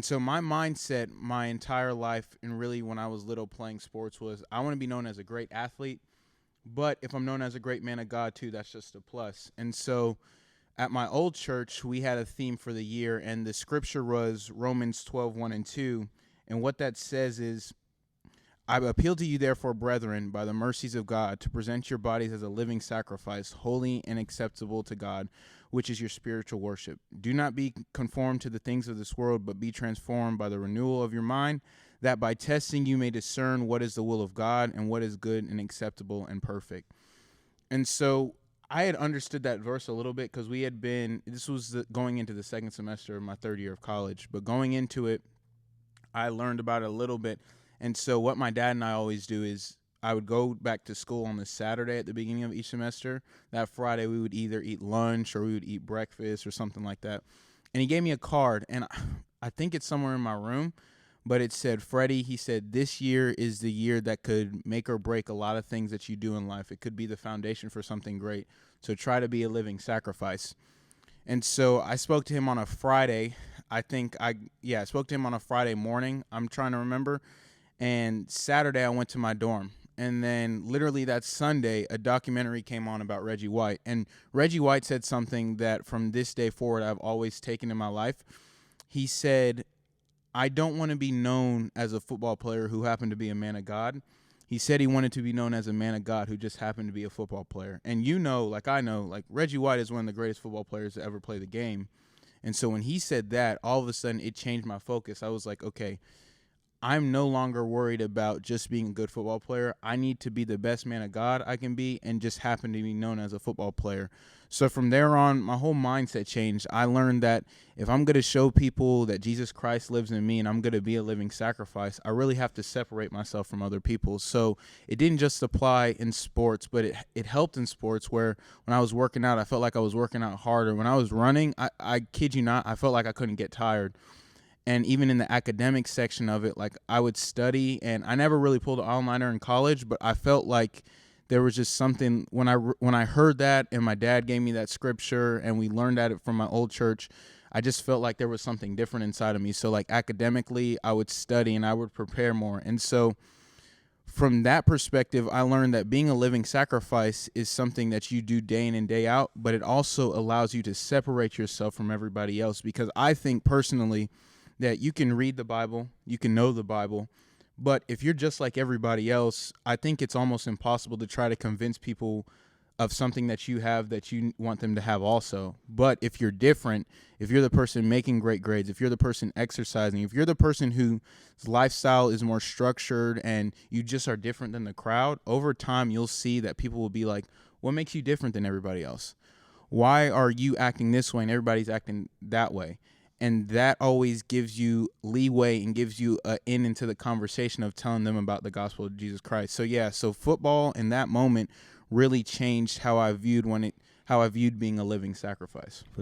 So my mindset my entire life and really when I was little playing sports was I want to be known as a great athlete, but if I'm known as a great man of God too, that's just a plus. And so at my old church, we had a theme for the year, and the scripture was Romans 12:1 and 2. And what that says is, I appeal to you, therefore, brethren, by the mercies of God, to present your bodies as a living sacrifice, holy and acceptable to God, which is your spiritual worship. Do not be conformed to the things of this world, but be transformed by the renewal of your mind, that by testing you may discern what is the will of God and what is good and acceptable and perfect. And so I had understood that verse a little bit because we had been, this was going into the second semester of my third year of college, but going into it, I learned about it a little bit. And so what my dad and I always do is I would go back to school on the Saturday at the beginning of each semester. That Friday we would either eat lunch or we would eat breakfast or something like that. And he gave me a card, and I think it's somewhere in my room, but it said, Freddie, he said, this year is the year that could make or break a lot of things that you do in life. It could be the foundation for something great. So try to be a living sacrifice. And so I spoke to him on a Friday. I spoke to him on a Friday morning. I'm trying to remember. And Saturday I went to my dorm. And then literally that Sunday, a documentary came on about Reggie White. And Reggie White said something that from this day forward I've always taken in my life. He said, I don't want to be known as a football player who happened to be a man of God. He said he wanted to be known as a man of God who just happened to be a football player. And like I know, like Reggie White is one of the greatest football players to ever play the game. And so when he said that, all of a sudden it changed my focus. I was like, okay, I'm no longer worried about just being a good football player. I need to be the best man of God I can be and just happen to be known as a football player. So from there on, my whole mindset changed. I learned that if I'm going to show people that Jesus Christ lives in me and I'm going to be a living sacrifice, I really have to separate myself from other people. So it didn't just apply in sports, but it helped in sports where when I was working out, I felt like I was working out harder. When I was running, I kid you not, I felt like I couldn't get tired. And even in the academic section of it, like I would study, and I never really pulled an all-nighter in college, but I felt like there was just something when I heard that, and my dad gave me that scripture, and we learned at it from my old church. I just felt like there was something different inside of me. So like academically, I would study and I would prepare more. And so from that perspective, I learned that being a living sacrifice is something that you do day in and day out, but it also allows you to separate yourself from everybody else. Because I think personally that you can read the Bible, you can know the Bible, but if you're just like everybody else, I think it's almost impossible to try to convince people of something that you have that you want them to have also. But if you're different, if you're the person making great grades, if you're the person exercising, if you're the person whose lifestyle is more structured and you just are different than the crowd, over time you'll see that people will be like, what makes you different than everybody else? Why are you acting this way and everybody's acting that way? And that always gives you leeway and gives you an in into the conversation of telling them about the gospel of Jesus Christ. So yeah, so football in that moment really changed how I viewed being a living sacrifice.